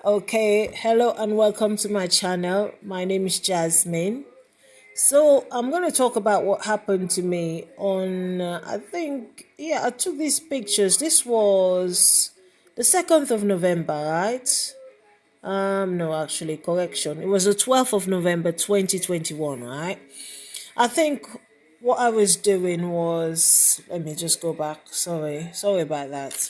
Okay, hello and welcome to my channel. My name is Jasmine. So, I'm going to talk about what happened to me on, I took these pictures. This was the 2nd of November, right? No, actually, correction. It was the 12th of November 2021, right? I think what I was doing was, let me just go back. Sorry about that.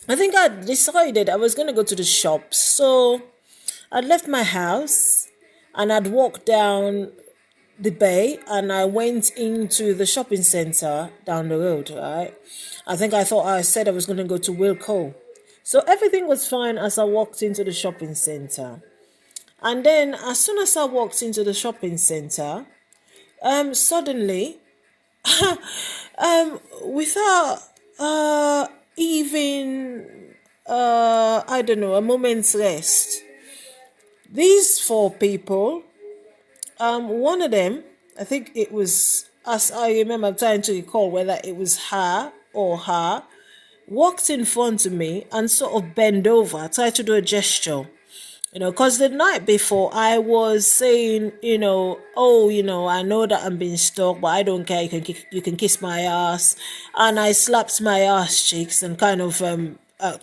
I think I decided I was going to go to the shops. So, I'd left my house and I'd walked down the bay and I went into the shopping center down the road, right? I thought I said I was going to go to Wilco. So everything was fine as I walked into the shopping center. And then as soon as I walked into the shopping center, suddenly, without even I don't know, a moment's rest, these four people, one of them, I think it was, as I remember, I'm trying to recall whether it was her, walked in front of me and sort of bent over, tried to do a gesture. Because the night before I was saying, I know that I'm being stalked, but I don't care. You can kiss my ass, and I slapped my ass cheeks and kind of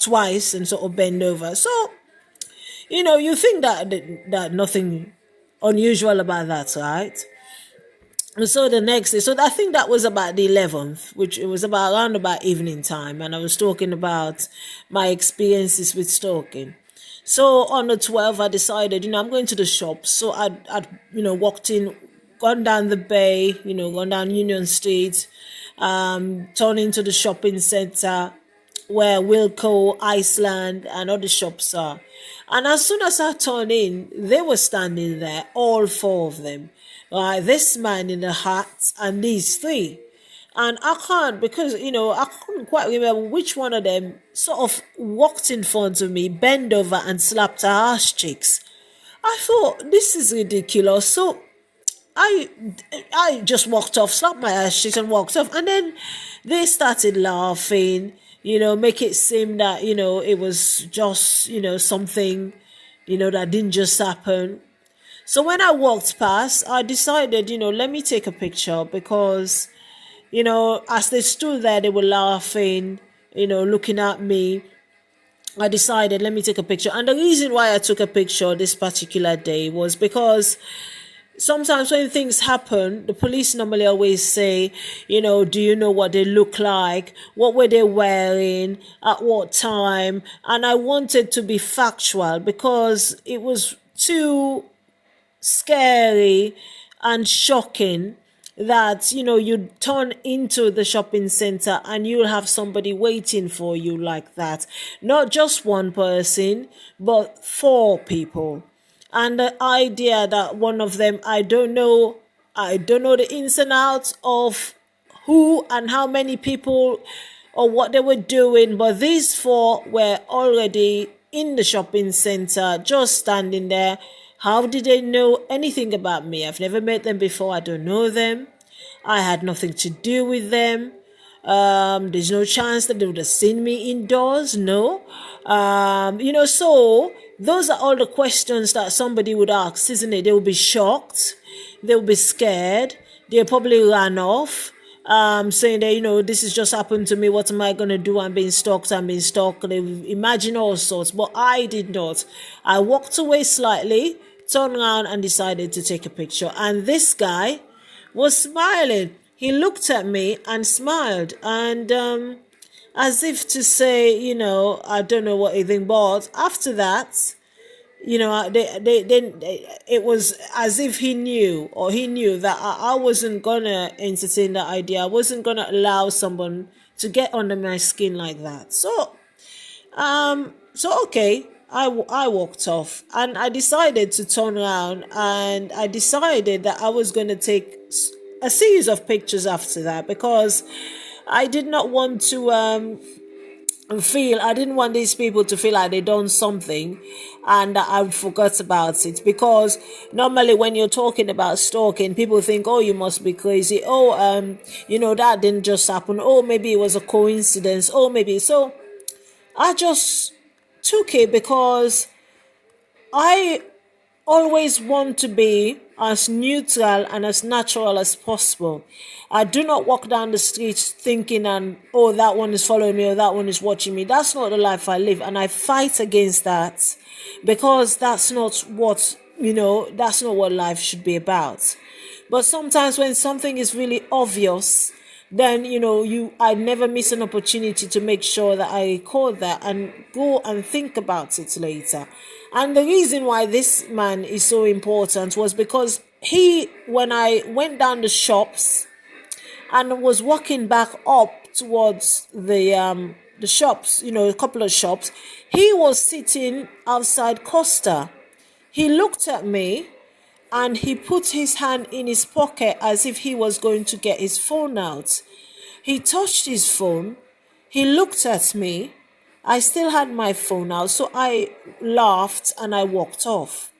twice and sort of bend over. So you think that nothing unusual about that, right? And so the next day, so I think that was about the 11th, which it was about around about evening time, and I was talking about my experiences with stalking. So on the 12th, I decided, I'm going to the shop. So I'd walked in, gone down the bay, gone down Union Street, turned into the shopping center where Wilco, Iceland, and other shops are. And as soon as I turned in, they were standing there, all four of them. This man in a hat and these three. And I can't, because, I couldn't quite remember which one of them sort of walked in front of me, bent over and slapped her ass cheeks. I thought, this is ridiculous. So I I just walked off, slapped my ass cheeks and walked off. And then they started laughing, make it seem that, it was just, something, that didn't just happen. So when I walked past, I decided, let me take a picture because, as they stood there, they were laughing, looking at me. I decided, let me take a picture. And the reason why I took a picture this particular day was because sometimes when things happen, the police normally always say, do you know what they look like? What were they wearing? At what time? And I wanted to be factual because it was too scary and shocking that you turn into the shopping center and you'll have somebody waiting for you like that, not just one person but four people. And the idea that one of them, I don't know the ins and outs of who and how many people or what they were doing, but these four were already in the shopping center, just standing there. How did they know anything about me? I've never met them before. I don't know them. I had nothing to do with them. There's no chance that they would have seen me indoors. No. So those are all the questions that somebody would ask, isn't it? They would be shocked. They would be scared. They probably ran off. Saying that, this has just happened to me. What am I going to do? I'm being stalked. They imagine all sorts, but I did not. I walked away slightly, turned around and decided to take a picture. And this guy was smiling. He looked at me and smiled, and as if to say, I don't know what he think, but after that, it was as if he knew, or he knew that I wasn't gonna entertain that idea. I wasn't gonna allow someone to get under my skin like that. Okay, I walked off and I decided to turn around, and I decided that I was gonna take a series of pictures after that because I did not want to I didn't want these people to feel like they done something and that I forgot about it, because normally when you're talking about stalking, people think, oh, you must be crazy. Oh, that didn't just happen. Oh, maybe it was a coincidence. Oh, maybe. So I just took it because I always want to be as neutral and as natural as possible. I do not walk down the street thinking, and oh, that one is following me or that one is watching me. That's not the life I live, and I fight against that, because that's not what, that's not what life should be about. But sometimes when something is really obvious, then I never miss an opportunity to make sure that I record that and go and think about it later. And the reason why this man is so important was because when I went down the shops and was walking back up towards the shops, a couple of shops, he was sitting outside Costa. He looked at me and he put his hand in his pocket as if he was going to get his phone out. He touched his phone. He looked at me. I still had my phone out, so I laughed and I walked off.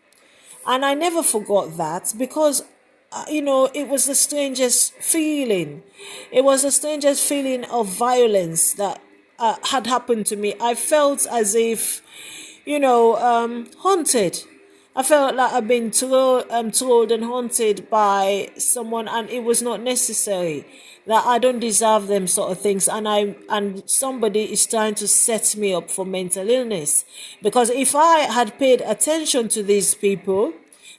And I never forgot that, because, it was the strangest feeling. It was the strangest feeling of violence that had happened to me. I felt as if, haunted. I felt like I've been trolled and haunted by someone, and it was not necessary. That I don't deserve them sort of things, and somebody is trying to set me up for mental illness. Because if I had paid attention to these people,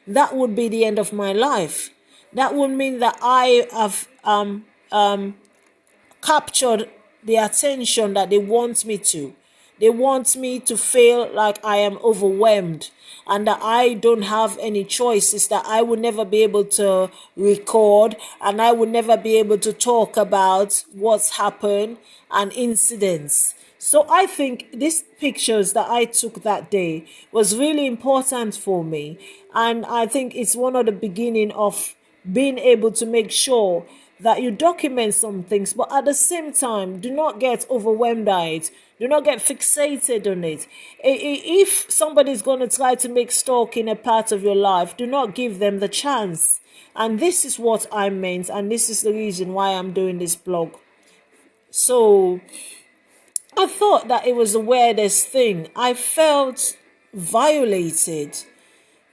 that would be the end of my life. That would mean that I have captured the attention that they want me to. They want me to feel like I am overwhelmed and that I don't have any choices, that I will never be able to record and I will never be able to talk about what's happened and incidents. So I think these pictures that I took that day was really important for me. And I think it's one of the beginning of being able to make sure that you document some things, but at the same time, do not get overwhelmed by it. Do not get fixated on it. If somebody is going to try to make stalking a part of your life, do not give them the chance. And this is what I meant, and this is the reason why I'm doing this blog. So I thought that it was the weirdest thing. I felt violated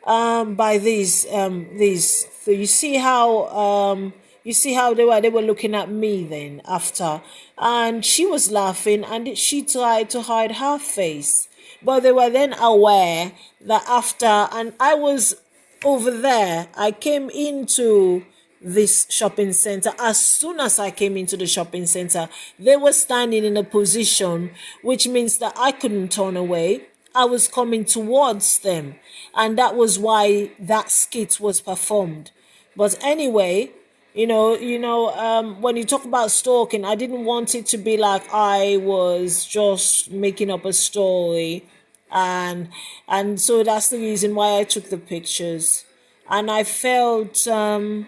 by these. So you see how they were looking at me then after, and she was laughing and she tried to hide her face, but they were then aware that after, and I was over there, I came into this shopping center. As soon as I came into the shopping center, they were standing in a position which means that I couldn't turn away. I was coming towards them, and that was why that skit was performed. But anyway, when you talk about stalking, I didn't want it to be like I was just making up a story, and so that's the reason why I took the pictures. And I felt a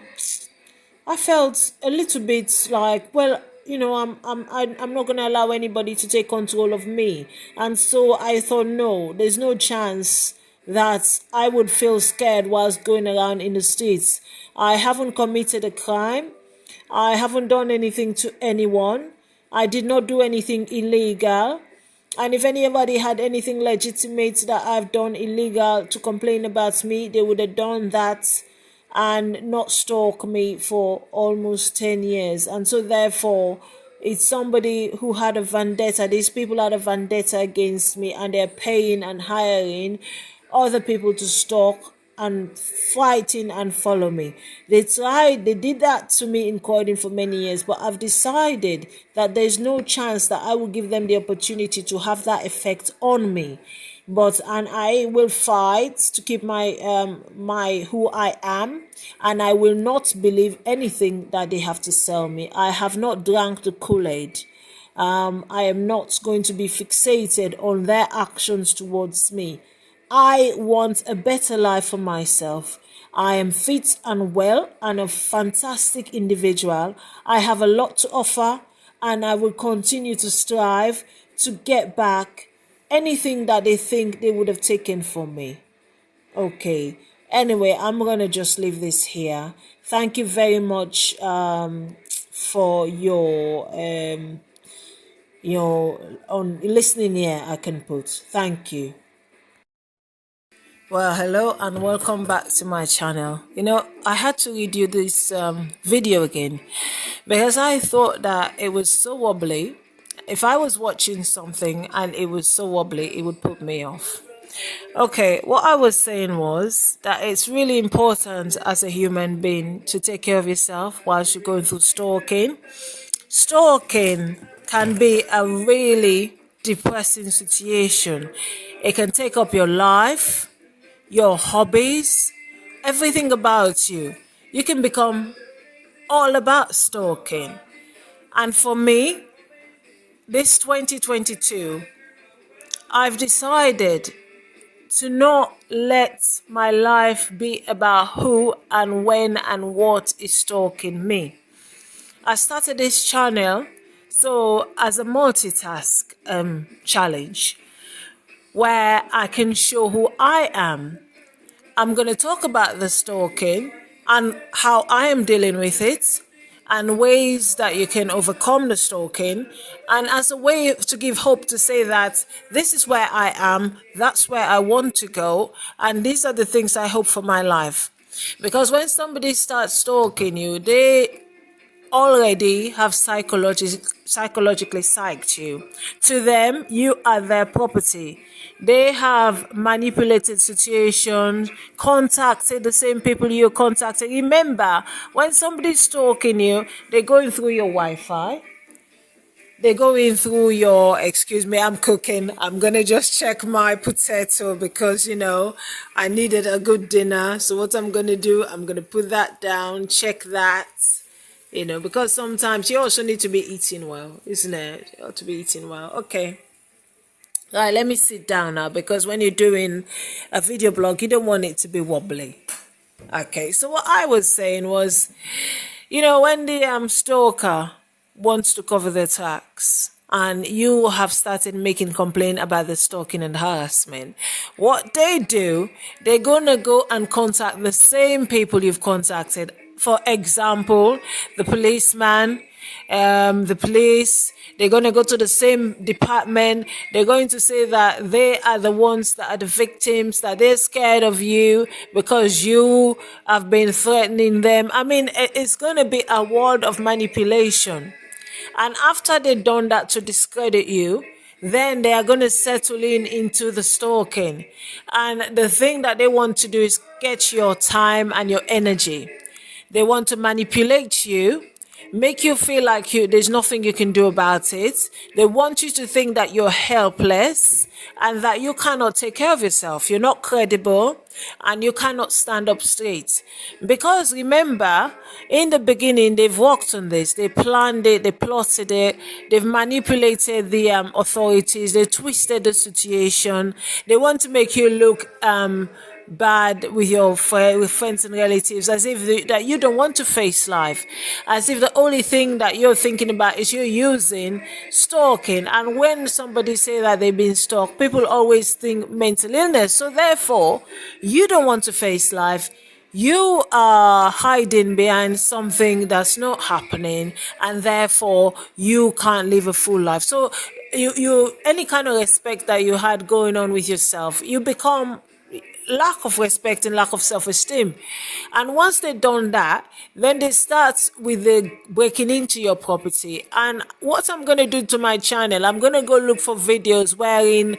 little bit like, well, I'm not going to allow anybody to take control of me. And so I thought, no, there's no chance that I would feel scared whilst going around in the streets. I haven't committed a crime. I haven't done anything to anyone. I did not do anything illegal. And if anybody had anything legitimate that I've done illegal to complain about me, they would have done that and not stalk me for almost 10 years. And so therefore, it's somebody who had a vendetta. These people had a vendetta against me, and they're paying and hiring other people to stalk and fighting and follow me. They did that to me in Croydon for many years, but I've decided that there's no chance that I will give them the opportunity to have that effect on me. And I will fight to keep my who I am, and I will not believe anything that they have to sell me. I have not drank the Kool-Aid. I am not going to be fixated on their actions towards me. I want a better life for myself. I am fit and well and a fantastic individual. I have a lot to offer, and I will continue to strive to get back anything that they think they would have taken from me. Okay. Anyway, I'm going to just leave this here. Thank you very much for your on listening here, I can put. Thank you. Well, hello and welcome back to my channel. I had to redo this video again because I thought that it was so wobbly. If I was watching something and it was so wobbly, it would put me off. Okay, what I was saying was that it's really important as a human being to take care of yourself whilst you're going through stalking. Stalking can be a really depressing situation. It can take up your life, your hobbies, everything about you. You can become all about stalking. And for me, this 2022, I've decided to not let my life be about who and when and what is stalking me. I started this channel so as a multitask challenge where I can show who I am. I'm going to talk about the stalking and how I am dealing with it and ways that you can overcome the stalking, and as a way to give hope to say that this is where I am, that's where I want to go, and these are the things I hope for my life. Because when somebody starts stalking you, they already have psychologically psyched you. To them, you are their property. They have manipulated situations, contacted the same people you contacted. Remember, when somebody's stalking you, they're going through your Wi-Fi. They're going through your, excuse me, I'm cooking. I'm going to just check my potato because, I needed a good dinner. So what I'm going to do, I'm going to put that down, check that. Because sometimes you also need to be eating well, isn't it? You ought to be eating well. Okay. All right, let me sit down now because when you're doing a video blog, you don't want it to be wobbly. Okay, so what I was saying was, when the stalker wants to cover their tracks and you have started making complaint about the stalking and harassment, what they do, they're going to go and contact the same people you've contacted. For example, the policeman, the police, they're going to go to the same department. They're going to say that they are the ones that are the victims, that they're scared of you because you have been threatening them. I mean, it's going to be a world of manipulation. And after they've done that to discredit you, then they are going to settle into the stalking. And the thing that they want to do is get your time and your energy. They want to manipulate you, make you feel like there's nothing you can do about it. They want you to think that you're helpless and that you cannot take care of yourself. You're not credible and you cannot stand up straight. Because remember, in the beginning, they've worked on this. They planned it, they plotted it, they've manipulated the authorities, they twisted the situation. They want to make you look bad with with friends and relatives, as if that you don't want to face life, as if the only thing that you're thinking about is you're using stalking. And when somebody say that they've been stalked, people always think mental illness. So therefore, you don't want to face life. You are hiding behind something that's not happening, and therefore you can't live a full life. So you any kind of respect that you had going on with yourself, you become lack of respect and lack of self-esteem. And once they've done that, then they start with the breaking into your property. And what I'm going to do to my channel, I'm going to go look for videos wherein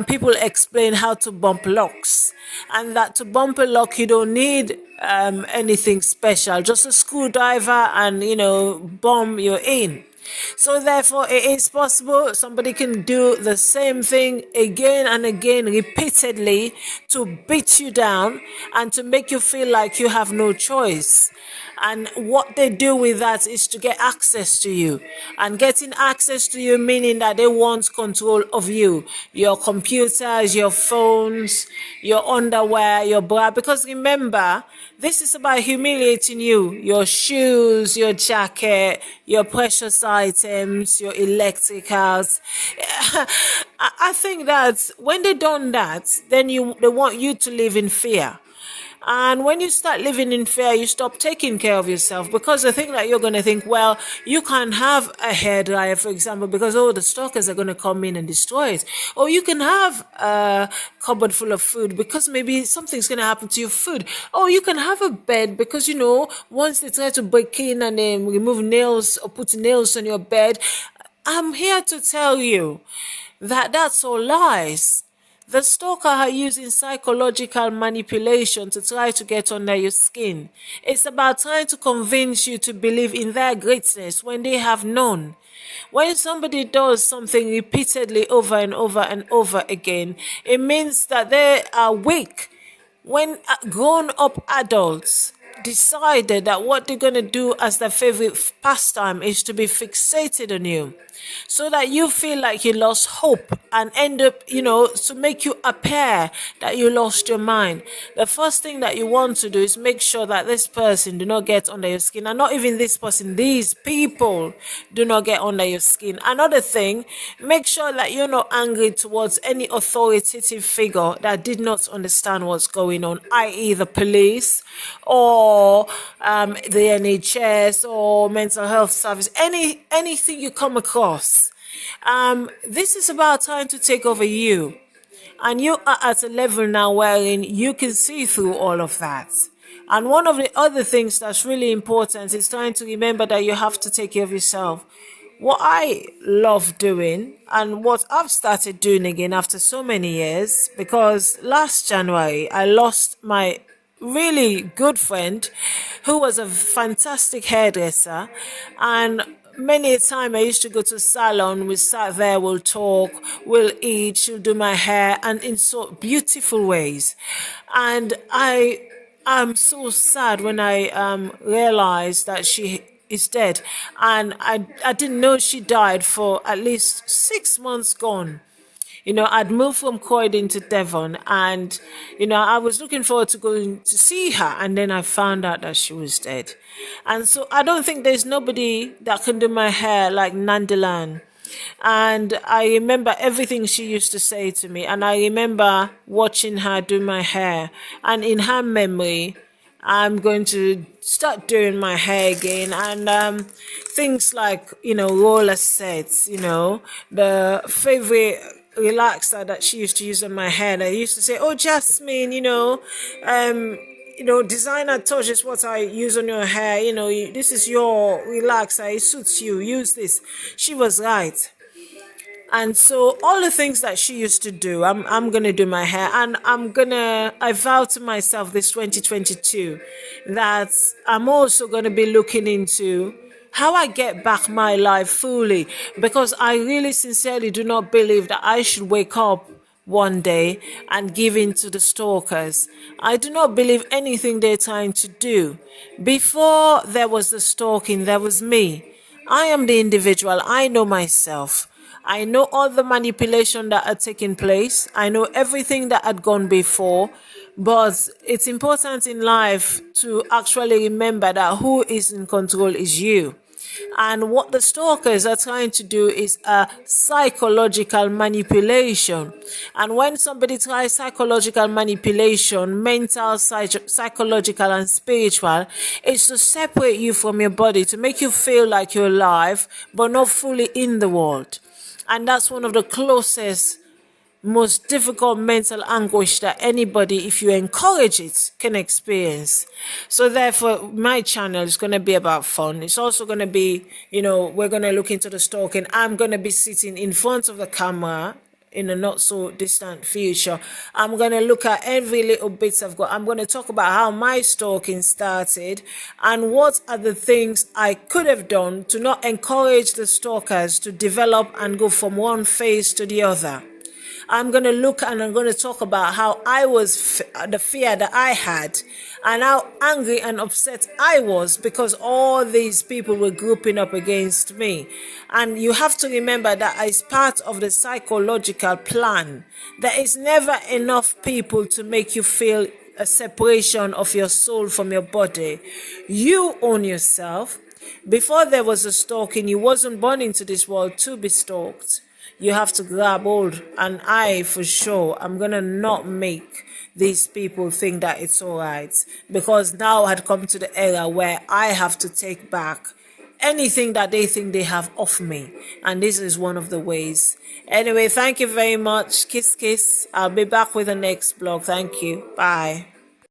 people explain how to bump locks, and that to bump a lock you don't need anything special, just a screwdriver and bomb you're in. So therefore, it is possible somebody can do the same thing again and again, repeatedly, to beat you down and to make you feel like you have no choice. And what they do with that is to get access to you. And getting access to you meaning that they want control of you. Your computers, your phones, your underwear, your bra. Because remember, this is about humiliating you. Your shoes, your jacket, your precious items, your electricals. I think that when they done that, then they want you to live in fear. And when you start living in fear, you stop taking care of yourself, because the thing that you're going to think, well, you can't have a hairdryer, for example, because, oh, the stalkers are going to come in and destroy it. Or you can have a cupboard full of food because maybe something's going to happen to your food. Or you can have a bed because, once they try to break in and remove nails or put nails on your bed, I'm here to tell you that that's all lies. The stalker are using psychological manipulation to try to get under your skin. It's about trying to convince you to believe in their greatness when they have none. When somebody does something repeatedly over and over and over again, it means that they are weak. When grown-up adults decided that what they're going to do as their favorite pastime is to be fixated on you, so that you feel like you lost hope and end up, to make you appear that you lost your mind. The first thing that you want to do is make sure that this person do not get under your skin, and not even this person, these people do not get under your skin. Another thing, make sure that you're not angry towards any authoritative figure that did not understand what's going on, i.e. the police or the NHS or mental health service, anything you come across. This is about trying to take over you. And you are at a level now wherein you can see through all of that. And one of the other things that's really important is trying to remember that you have to take care of yourself. What I love doing, and what I've started doing again after so many years, because last January I lost my really good friend who was a fantastic hairdresser, and many a time I used to go to salon, we sat there, we'll talk, we'll eat, she'll do my hair, and in so beautiful ways. And I'm so sad when I realized that she is dead. And I didn't know she died for at least 6 months gone. I'd moved from Croydon to Devon, and, I was looking forward to going to see her, and then I found out that she was dead. And so I don't think there's nobody that can do my hair like Nandalan. And I remember everything she used to say to me, and I remember watching her do my hair. And in her memory, I'm going to start doing my hair again, and things like, roller sets, the favorite relaxer that she used to use on my hair. And I used to say, oh, Jasmine, designer touch is what I use on your hair. This is your relaxer. It suits you. Use this. She was right. And so all the things that she used to do, I'm going to do my hair, and I vow to myself this 2022 that I'm also going to be looking into how I get back my life fully, because I really sincerely do not believe that I should wake up one day and give in to the stalkers. I do not believe anything they're trying to do. Before there was the stalking, there was me. I am the individual. I know myself. I know all the manipulation that had taken place. I know everything that had gone before. But it's important in life to actually remember that who is in control is you. And what the stalkers are trying to do is a psychological manipulation. And when somebody tries psychological manipulation, mental, psychological, and spiritual, it's to separate you from your body, to make you feel like you're alive, but not fully in the world. And that's one of the closest, most difficult mental anguish that anybody, if you encourage it, can experience. So therefore, my channel is going to be about fun. It's also going to be, we're going to look into the stalking. I'm going to be sitting in front of the camera in a not so distant future. I'm going to look at every little bits I've got. I'm going to talk about how my stalking started and what are the things I could have done to not encourage the stalkers to develop and go from one phase to the other. I'm going to look and I'm going to talk about how I was, the fear that I had, and how angry and upset I was because all these people were grouping up against me. And you have to remember that as part of the psychological plan, there is never enough people to make you feel a separation of your soul from your body. You own yourself. Before there was a stalking, you wasn't born into this world to be stalked. you have to grab hold. And I, for sure, I'm going to not make these people think that it's all right, because now I had come to the era where I have to take back anything that they think they have off me. And this is one of the ways. Anyway, thank you very much. Kiss, kiss. I'll be back with the next blog. Thank you. Bye.